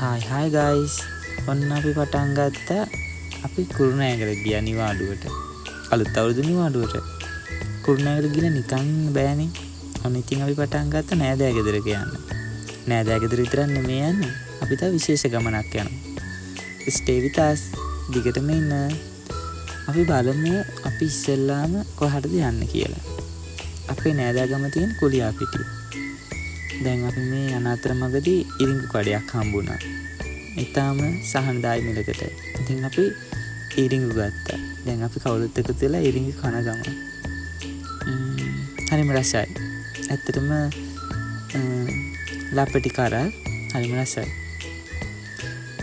Hi guys. ඔන්න අපි පටන් ගත්තා අපි කුරුණෑගල ගියා නිවාඩුවට. අලුත් අවුරුදු නිවාඩුවට. කුරුණෑගල ගිහලා නිකන් බෑනේ. ඔන්න ඉතින් අපි පටන් ගත්තා නෑදෑ ගෙදරට යන්න. නෑදෑ ගෙදර විතරක් නෙමෙයි යන්නේ. අපි තව විශේෂ ගමනක් යනවා. Stay with us. දිගටම ඉන්න. අපි බලමු අපි ඉස්සෙල්ලාම කොහටද යන්නේ කියලා. අපේ නෑදෑ ගම තියෙන කුලියාපිටිය. දැන් අපි මේ යන අතරමඟදී ඉරිඟු කඩයක් හම්බුණා. ඊටාම සහනදායි මිලකට. ඉතින් අපි ඉරිඟු ගත්තා. දැන් අපි කවුරුත් එකතු වෙලා ඉරිඟු කන ගමු. හරිම රසයි. ඇත්තටම ලපටි කරල් හරිම රසයි.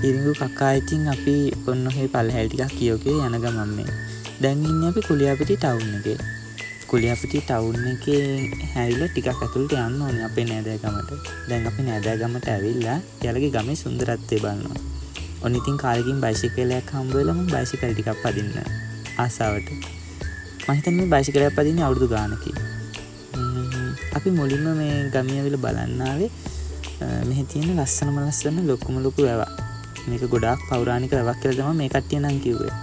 ඉරිඟු කකා ඉතින් අපි ඔන්න ඔහේ පල්හැල් ටිකක් කියෝකේ යන ගමන් මේ. දැන් ඉන්නේ අපි කුලියාපිටිය ටවුන් එකේ. කුලියාපිටිය ටවුන් එකේ හැරිලා ටිකක් ඇතුළට යන්න ඕනේ අපේ නෑදෑ ගමට. දැන් අපි නෑදෑ ගමට ඇවිල්ලා යාළගේ ගමේ සුන්දරත්වය බලනවා. ඔන්න ඉතින් කාලෙකින් බයිසිකලයක් හම්බ වෙලා මම බයිසිකල් ටිකක් පදින්න ආසාවට. මම හිතන්නේ මේ බයිසිකලයක් පදින්නේ අවුරුදු ගානකින්. අපි මුලින්ම මේ ගමිය ඇවිල්ලා බලන්න ආවේ මෙහි තියෙන ලස්සන ලොකුම වැවක්. මේක ගොඩාක් පෞරාණික වැවක් කියලා තමයි මේ කට්ටිය නම් කිව්වේ.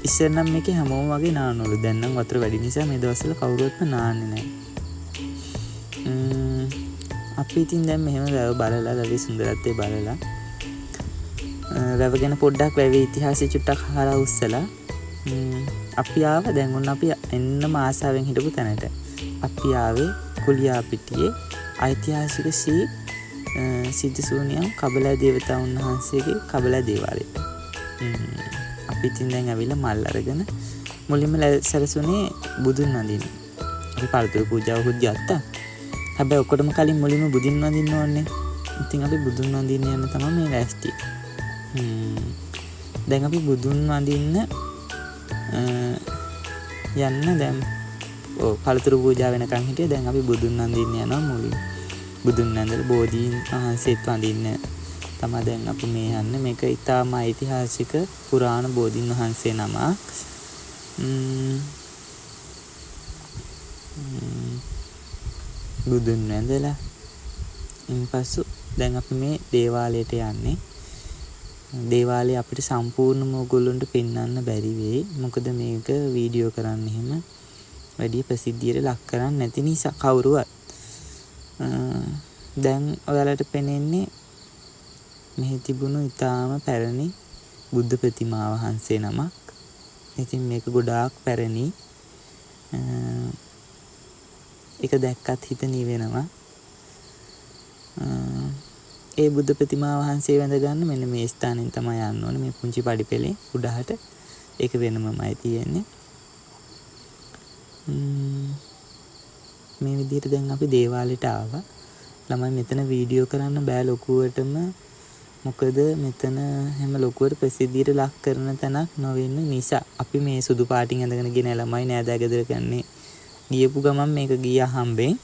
ඉස්සර නම් මේකේ හැමෝම වගේ නානවලු. දැන් නම් වතුර වැඩි නිසා මේ දවස්වල කවුරුවත්ම නාන්නේ නැහැ. අපි ඉතින් දැන් මෙහෙම වැව බලලා වැවේ සුන්දරත්වය බලලා වැව ගැන පොඩ්ඩක් වැවේ ඉතිහාසය චුට්ටක් අහලා උස්සලා අපි ආව. දැන් ඔන්න අපි එන්නම ආසාවෙන් හිටපු තැනට. අපි ආවේ කුලියාපිටියේ ඓතිහාසික ශ්‍රී සිද්ධාසූනියම් කබලා දේවතාවුන් වහන්සේගේ කබලා දේවාලයට. අපි ඉතින් දැන් ඇවිල්ලා මල් අරගෙන මුලින්ම සැරසුනේ බුදුන් වඳින්න. අපි පළතුරු පූජාවකුත් ගත්තා. හැබැයි ඔක්කොටම කලින් මුලින්ම බුදුන් වඳින්න ඕනේ. ඉතින් අපි බුදුන් වඳින්න යන තමයි මේ ලෑස්තිය. දැන් අපි බුදුන් වඳින්න යන්න දැන් පළතුරු පූජා වෙනකන් හිටියේ. දැන් අපි බුදුන් වඳින්න යනවා මුලින්. බුදුන් වඳලා බෝධීන් වහන්සේත් වඳින්න තමයි දැන් අපි මේ යන්නේ. මේක ඊටාම ඓතිහාසික පුරාණ බෝධීන් වහන්සේ නමක්. බුදුන් වඳලා ඉන්පසු දැන් අපි මේ දේවාලයට යන්නේ. දේවාලය අපිට සම්පූර්ණම ඔයගොල්ලන්ට පෙන්වන්න බැරි වෙයි. මොකද මේක වීඩියෝ කරන්න එහෙම වැඩි ප්‍රසිද්ධියට ලක් කරන්නේ නැති නිසා කවුරුවත්. දැන් ඔයාලට පෙනෙන්නේ මෙහි තිබුණු ඊටාම පැරණි බුද්ධ ප්‍රතිමා වහන්සේ නමක්. ඉතින් මේක ගොඩාක් පැරණි. ඒක දැක්කත් හිත නිවෙනවා. ඒ බුද්ධ ප්‍රතිමා වහන්සේ වැඳ ගන්න මෙන්න මේ ස්ථානෙන් තමයි යන්න ඕනේ. මේ පුංචි පඩිපෙළේ උඩහට. ඒක වෙනමමයි තියෙන්නේ. මේ විදිහට දැන් අපි දේවාලයට ආවා. ළමයි මෙතන වීඩියෝ කරන්න බෑ ලොකුවටම. මොකද මෙතන හැම ලොකුවට ප්‍රසිද්ධියට ලක් කරන තැනක් නොවෙන්න නිසා අපි මේ සුදු පාටින් ඇඳගෙන ගෙන ළමයි නෑදෑ ගෙදර ගන්නේ. ගියපු ගමන් මේක ගියා හම්බෙන්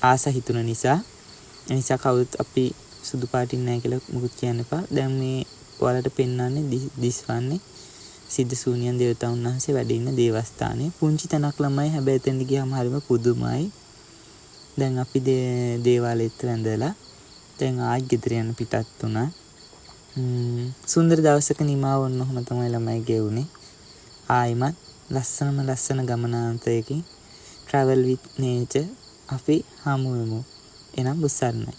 ආස හිතුන නිසා. ඒ නිසා කවුරුත් අපි සුදු පාටින් නැහැ කියලා මුකුත් කියන්න එපා. දැන් මේ ඔයාලට පෙන්වන්නේ දිස්වන්නේ සිද්ධාසූනියම් දේවතාවුන් වහන්සේ වැඩ ඉන්න දේවස්ථානයේ පුංචි තැනක් ළමයි. හැබැයි එතෙන්ට ගියාම හරිම පුදුමයි. දැන් අපි දේවාලෙත් වැඳලා දැන් ආයි ගෙදර යන පිටත් වුණා. සුන්දර දවසක නිමාව වුණ ඔහම තමයි ළමයි ගෙවුනේ. ආයිමත් ලස්සන ගමනාන්තයකින් travel with nature අපි හමු වෙමු. එනම් බුසරණයි.